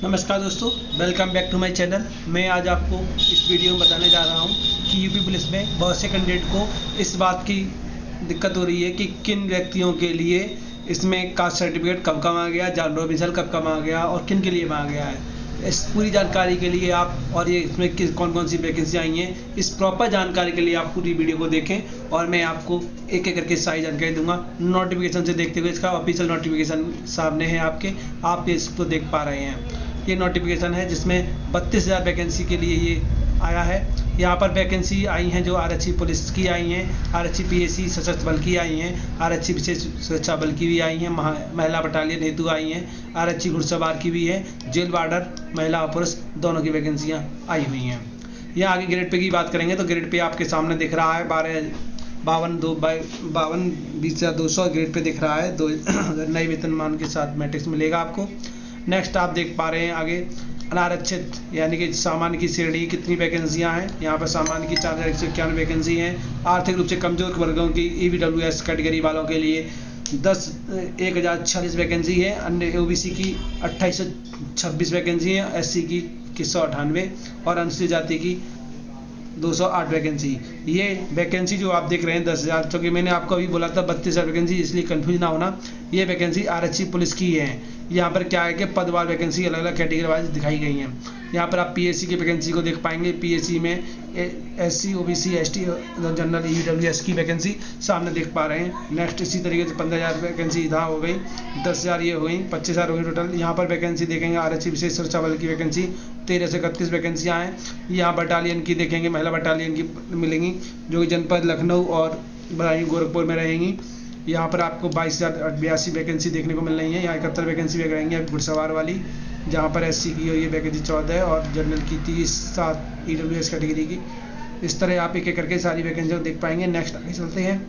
नमस्कार दोस्तों, welcome back to my channel. मैं आज आपको इस वीडियो में बताने जा रहा हूं कि यूपी पुलिस में बहुत से कैंडिडेट को इस बात की दिक्कत हो रही है कि किन व्यक्तियों के लिए इसमें कास्ट सर्टिफिकेट कब कब आ गया, जानवर मिसल कब कब आ गया और किन के लिए आ गया है। इस पूरी जानकारी के लिए आप और ये इसमें कौन कौन सी वैकेंसी आई हैं, इस प्रॉपर जानकारी के लिए आप पूरी वीडियो को देखें और मैं आपको एक एक करके सारी जानकारी दूंगा। नोटिफिकेशन से देखते हुए इसका ऑफिशियल नोटिफिकेशन सामने है आपके, आप इसको देख पा रहे हैं। ये नोटिफिकेशन है जिसमें 32,000 वैकेंसी के लिए ये आया है। यहाँ पर वैकेंसी आई हैं जो आरक्षी पुलिस की आई हैं, आरक्षी पीएसी सशस्त्र बल की आई हैं, आरक्षी विशेष सुरक्षा बल की भी आई हैं, महिला बटालियन हेतु आई हैं, आरक्षी घुड़सवार की भी है, जेल वार्डर महिला और पुरुष दोनों की वैकेंसियाँ आई हुई हैं। यहाँ आगे ग्रेड पे की बात करेंगे तो ग्रेड पे आपके सामने दिख रहा है 52,200 ग्रेड पे दिख रहा है। 2 नए वेतनमान के साथ मैट्रिक्स मिलेगा आपको। नेक्स्ट आप देख पा रहे हैं आगे अनारक्षित यानी कि सामान्य की श्रेणी कितनी वैकेंसियां हैं। यहाँ पर सामान्य की 4,191 वैकेंसी हैं। आर्थिक रूप से कमजोर वर्गों की EWS कैटेगरी वालों के लिए 1,046 वैकेंसी है। अन्य OBC की 2,826 वैकेंसी है, SC की 198 और अनुसूचित जाति की 208 वैकेंसी। ये वैकेंसी जो आप देख रहे हैं 10,000, क्योंकि मैंने आपको अभी बोला था 32,000 वैकेंसी, इसलिए कंफ्यूज ना होना। ये वैकेंसी आरक्षी पुलिस की है। यहाँ पर क्या है कि पदवार वैकेंसी अलग अलग कैटेगरी वाइज दिखाई गई हैं। यहाँ पर आप PSC की वैकेंसी को देख पाएंगे। PSC में SC, OBC, ST, general, EWS की वैकेंसी सामने देख पा रहे हैं। नेक्स्ट इसी तरीके से 15,000 वैकेंसी इधर हो गई, 10,000 ये हो गई, 25,000 हो गई टोटल। यहाँ पर वैकेंसी देखेंगे आरक्षी विशेष सुरक्षा बल की वैकेंसी 13 से 31 वैकेंसियाँ हैं। यहाँ बटालियन की देखेंगे, महिला बटालियन की मिलेंगी जो कि जनपद लखनऊ और बदायूं गोरखपुर में रहेंगी। यहाँ पर आपको 22,082 वैकेंसी देखने को मिल रही है। यहाँ 71 वैकेंसी भी रहेंगी घुड़सवार वाली, जहाँ पर SC की ये वैकेंसी 14 और जनरल की 30 EWS कैटेगरी की। इस तरह आप एक एक करके सारी वैकेंसी देख पाएंगे। नेक्स्ट आगे चलते हैं।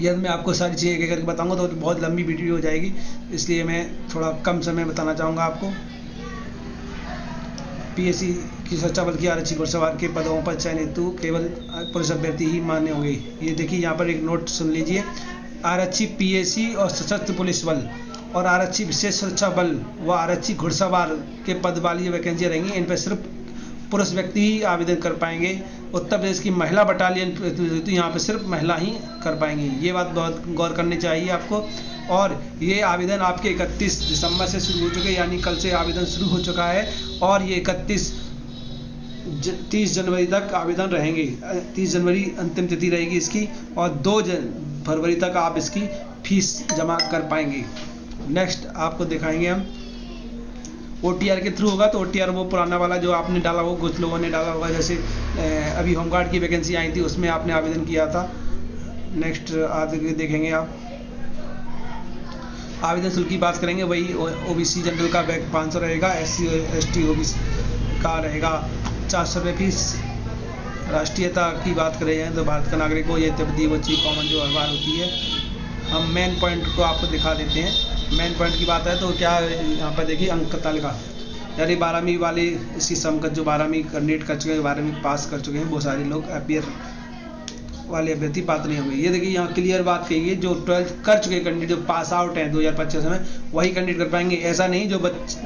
यदि मैं आपको सारी चीज़ें एक एक करके बताऊँगा तो बहुत लंबी वीडियो हो जाएगी, इसलिए मैं थोड़ा कम समय बताना चाहूँगा आपको। PSC की सुरक्षा बल की आरक्षी घुड़सवार के पदों पर चयन हेतु केवल पुरुष अभ्यर्थी ही मान्य होंगे। ये देखिए यहाँ पर एक नोट सुन लीजिए। आरक्षी PSC और सशस्त्र पुलिस बल और आरक्षी विशेष सुरक्षा बल व आरक्षी घुड़सवार के पद वाली वैकेंसियाँ रहेंगी, इन पर सिर्फ पुरुष व्यक्ति ही आवेदन कर पाएंगे। उत्तर प्रदेश की महिला बटालियन तो यहाँ पर सिर्फ महिला ही कर पाएंगी। ये बात बहुत गौर करनी चाहिए आपको। और ये आवेदन आपके 31 दिसंबर से शुरू हो चुके, यानी कल से आवेदन शुरू हो चुका है और ये 30 जनवरी तक आवेदन रहेंगे। 30 जनवरी अंतिम तिथि रहेगी इसकी और 2 फरवरी तक आप इसकी फीस जमा कर पाएंगे। नेक्स्ट आपको दिखाएंगे हम OTR के थ्रू होगा। तो OTR वो पुराना वाला जो आपने डाला हो, कुछ लोगों ने डाला होगा, जैसे अभी होमगार्ड की वैकेंसी आई थी उसमें आपने आवेदन किया था। नेक्स्ट आगे देखेंगे आप आवेदन शुल्क की बात करेंगे। वही OBC जनरल का 500 रहेगा, SC ST OBC का रहेगा 400 रुपये फीस। राष्ट्रीयता की बात करें तो भारत का नागरिक हो, ये तिब्बती बच्ची कॉमन जो हर बार होती है। हम मेन पॉइंट को आपको दिखा देते हैं। मेन पॉइंट की बात है तो क्या यहाँ पर देखिए अंक तालिका, यानी 12वीं वाले इसकी समकक्ष जो 12वीं कैंडिडेट कर चुके हैं, 12वीं पास कर चुके हैं, वो सारे लोग अपियर वाले अभ्यर्थी पात्र नहीं होंगे। ये देखिए यहाँ क्लियर बात कही है, जो 12th कर चुके कैंडिडेट जो पास आउट हैं 2025 में, वही कैंडिडेट कर पाएंगे। ऐसा नहीं जो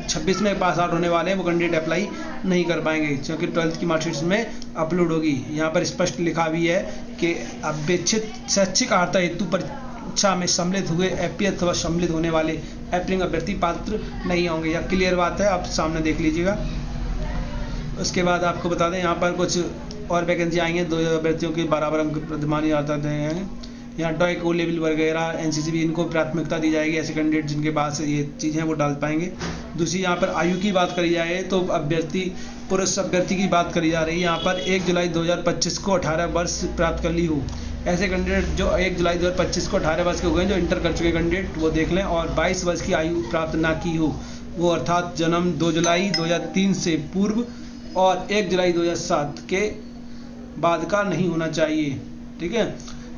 26 में पास आउट होने वाले हैं वो कैंडिडेट अप्लाई नहीं कर पाएंगे, क्योंकि 12th की मार्कशीट में अपलोड होगी। यहाँ पर स्पष्ट लिखा भी है कि अपेक्षित शैक्षिक अर्हता हेतु परीक्षा में सम्मिलित हुए APR अथवा सम्मिलित होने वाले अप्लाइंग अभ्यर्थी पात्र नहीं होंगे। यह क्लियर बात है, आप सामने देख लीजिएगा। उसके बाद आपको बता दें यहाँ पर कुछ और वैकेंसी आई हैं। 2 अभ्यर्थियों के बराबर अंक प्रतिमानी आता हैं। यहाँ टॉइक O लेवल वगैरह NCC भी इनको प्राथमिकता दी जाएगी। ऐसे कैंडिडेट जिनके पास ये चीज़ें वो डाल पाएंगे। दूसरी यहाँ पर आयु की बात करी जाए तो पुरुष अभ्यर्थी की बात करी जा रही है। यहाँ पर 1 जुलाई 2025 को 18 वर्ष प्राप्त कर ली हो। ऐसे कैंडिडेट जो 1 जुलाई 2025 को 18 वर्ष के हो गए, जो इंटर कर चुके कैंडिडेट वो देख लें, और 22 वर्ष की आयु प्राप्त ना की हो, वो अर्थात जन्म 2 जुलाई 2003 से पूर्व और 1 जुलाई 2007 के बाद का नहीं होना चाहिए। ठीक है,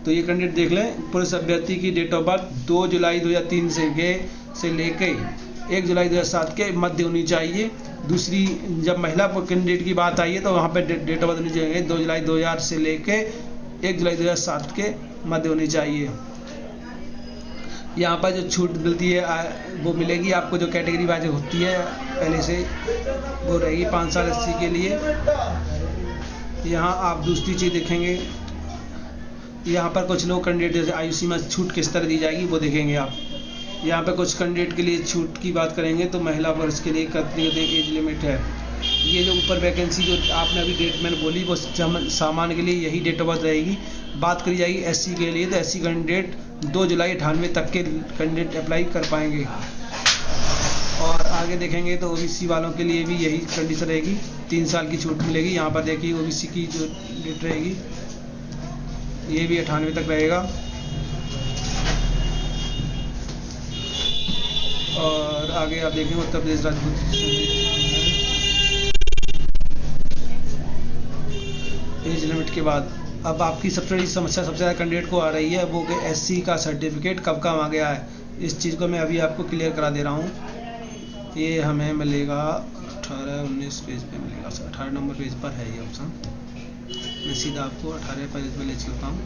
तो ये कैंडिडेट देख लें। पुरुष अभ्यर्थी की डेट ऑफ बर्थ 2 जुलाई 2003 से लेके 1 जुलाई 2007 के मध्य होनी चाहिए। दूसरी जब महिला कैंडिडेट की बात आई है तो वहाँ पे डेट ऑफ बर्थ होनी चाहिए 2 जुलाई 2000 से लेके 1 जुलाई 2007 के मध्य होनी चाहिए। यहाँ पर जो छूट मिलती है वो मिलेगी आपको, जो कैटेगरी वाइज होती है पहले से वो रहेगी 5 साल SC के लिए। यहाँ आप दूसरी चीज़ देखेंगे, यहाँ पर कुछ लोग कैंडिडेट जैसे आयु सीमा छूट किस तरह दी जाएगी वो देखेंगे आप। यहाँ पर कुछ कैंडिडेट के लिए छूट की बात करेंगे तो महिला वर्ष के लिए कितनी एज लिमिट है। ये जो ऊपर वैकेंसी जो आपने अभी डेट मैंने बोली वो सामान्य के लिए यही डेट ऑफ बर्थ रहेगी। बात करी जाएगी SC के लिए तो SC कैंडिडेट 2 जुलाई 98 तक के कैंडिडेट अप्लाई कर पाएंगे। और आगे देखेंगे तो OBC वालों के लिए भी यही कंडीशन रहेगी, 3 साल की छूट मिलेगी। यहाँ पर देखिए OBC की जो डेट रहेगी ये भी 98 तक रहेगा। और आगे आप देखेंगे उत्तर प्रदेश राजपूत एज लिमिट के बाद अब आपकी सबसे बड़ी समस्या सबसे ज़्यादा कैंडिडेट को आ रही है वो कि SC का सर्टिफिकेट कब का आ गया है। इस चीज़ को मैं अभी आपको क्लियर करा दे रहा हूँ। ये हमें मिलेगा 18-19 पेज पे मिलेगा, 18 नंबर पेज पर है ये ऑप्शन। मैं सीधा आपको 18 पेज पे ले चलता हूँ।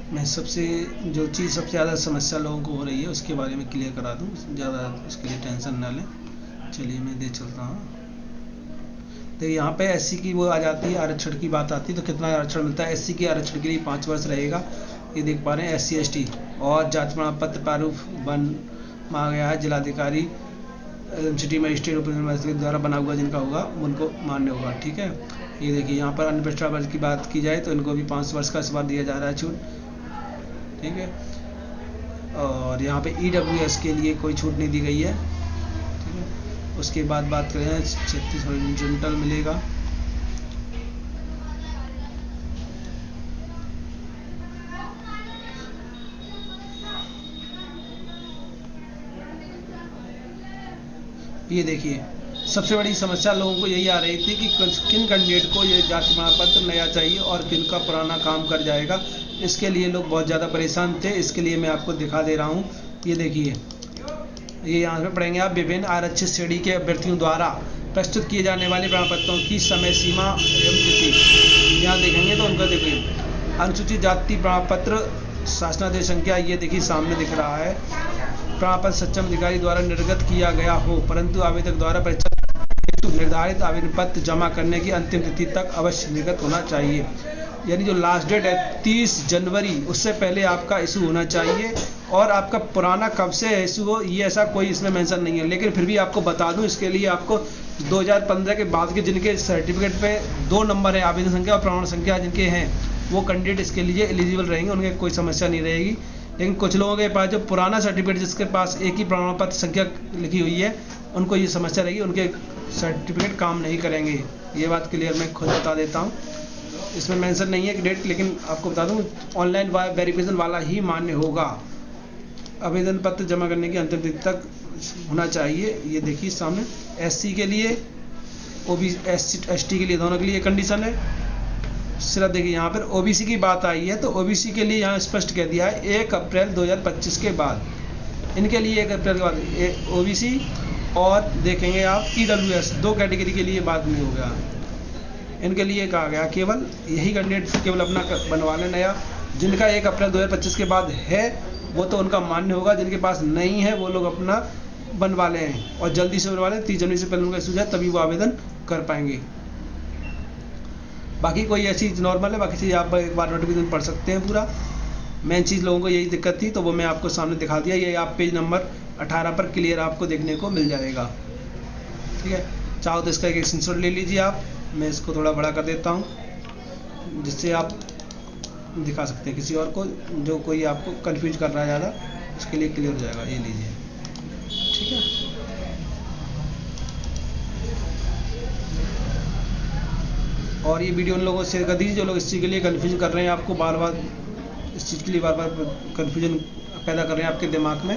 मैं सबसे जो चीज़ सबसे ज़्यादा समस्या लोगों को हो रही है उसके बारे में क्लियर करा दूँ, ज़्यादा उसके लिए टेंशन ना लें। चलिए मैं दे चलता हूँ। तो यहाँ पे SC की वो आ जाती है, आरक्षण की बात आती है तो कितना आरक्षण मिलता है। SC के आरक्षण के लिए 5 वर्ष रहेगा, ये देख पा रहे हैं। SC ST और जाति प्रमाण पत्र प्रारूप मांगा गया है जिलाधिकारी सिटी मजिस्ट्रेट के द्वारा बना हुआ जिनका होगा उनको मान्य होगा। ठीक है, ये देखिए यहाँ पर अन्य भ्रष्टाचार वर्ग की बात की जाए तो इनको भी 5 वर्ष का इस बार दिया जा रहा है छूट। ठीक है, और यहाँ पे EWS के लिए कोई छूट नहीं दी गई है। ठीक है, उसके बाद बात करें 36 हॉरिजॉन्टल मिलेगा। ये देखिए सबसे बड़ी समस्या लोगों को यही आ रही थी कि किन कैंडिडेट को ये जाति प्रमाण पत्र नया चाहिए और किन का पुराना काम कर जाएगा। इसके लिए लोग बहुत ज़्यादा परेशान थे। इसके लिए मैं आपको दिखा दे रहा हूँ। ये देखिए, ये यहाँ पे पढ़ेंगे आप, विभिन्न आरक्षित श्रेणी के अभ्यर्थियों द्वारा प्रस्तुत किए जाने वाले प्रमाण पत्रों की समय सीमा एवं तिथि। यहाँ देखेंगे तो उनका देखिए अनुसूचित जाति प्रमाण पत्र शासनादेश संख्या, ये देखिए सामने दिख रहा है। प्रमाण पत्र सक्षम अधिकारी द्वारा निर्गत किया गया हो परंतु आवेदक द्वारा परीक्षा हेतु निर्धारित आवेदन पत्र जमा करने की अंतिम तिथि तक अवश्य निर्गत होना चाहिए। यानी जो लास्ट डेट है 30 जनवरी, उससे पहले आपका इशू होना चाहिए। और आपका पुराना कब से इशू हो ये ऐसा कोई इसमें मेंशन नहीं है, लेकिन फिर भी आपको बता दूं इसके लिए आपको 2015 के बाद के जिनके सर्टिफिकेट पे 2 नंबर है आवेदन संख्या और प्रमाण संख्या जिनके हैं वो कैंडिडेट इसके लिए एलिजिबल रहेंगे, उनके कोई समस्या नहीं रहेगी। लेकिन कुछ लोगों के पास जो पुराना सर्टिफिकेट जिसके पास एक ही प्रमाण पत्र संख्या लिखी हुई है उनको ये समस्या रहेगी, उनके सर्टिफिकेट काम नहीं करेंगे। ये बात क्लियर मैं खुद बता देता हूँ। इसमें मेंशन नहीं है कि डेट, लेकिन आपको बता दूं ऑनलाइन वेरिफिकेशन वाला ही मान्य होगा। आवेदन पत्र जमा करने की अंतिम तिथि तक होना चाहिए। ये देखिए सामने SC के लिए OBC ST के लिए दोनों के लिए कंडीशन है। सिर्फ देखिए यहाँ पर OBC की बात आई है तो OBC के लिए यहाँ स्पष्ट कह दिया है 1 अप्रैल 2025 के बाद, इनके लिए 1 अप्रैल के बाद OBC। और देखेंगे आप EWS 2 कैटेगरी के लिए बाद में हो गया, इनके लिए कहा गया केवल यही कैंडिडेट केवल अपना बनवा लें नया। जिनका 1 अप्रैल 2025 के बाद है वो तो उनका मान्य होगा, जिनके पास नहीं है वो लोग अपना बनवा लें और जल्दी से बनवा लें। 30 जनवरी से पहले उनका इशू जाए तभी वो आवेदन कर पाएंगे। बाकी कोई ऐसी चीज़ नॉर्मल है, बाकी चीज़ आप एक बार नोटिफिकेशन पढ़ सकते हैं पूरा। मेन चीज़ लोगों को यही दिक्कत थी तो वो मैं आपको सामने दिखा दिया। ये आप पेज नंबर 18 पर क्लियर आपको देखने को मिल जाएगा। ठीक है, चाहो तो इसका एक स्क्रीनशॉट ले लीजिए आप, मैं इसको थोड़ा बड़ा कर देता हूँ जिससे आप दिखा सकते हैं किसी और को जो कोई आपको कंफ्यूज कर रहा है ज़्यादा, उसके लिए क्लियर हो जाएगा। ये लीजिए, ठीक है। और ये वीडियो उन लोगों से शेयर कर दीजिए जो लोग इस चीज़ के लिए कंफ्यूज कर रहे हैं, आपको बार बार इस चीज़ के लिए बार बार कंफ्यूजन पैदा कर रहे हैं आपके दिमाग में,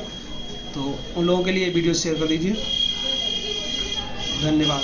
तो उन लोगों के लिए वीडियो शेयर कर दीजिए। धन्यवाद।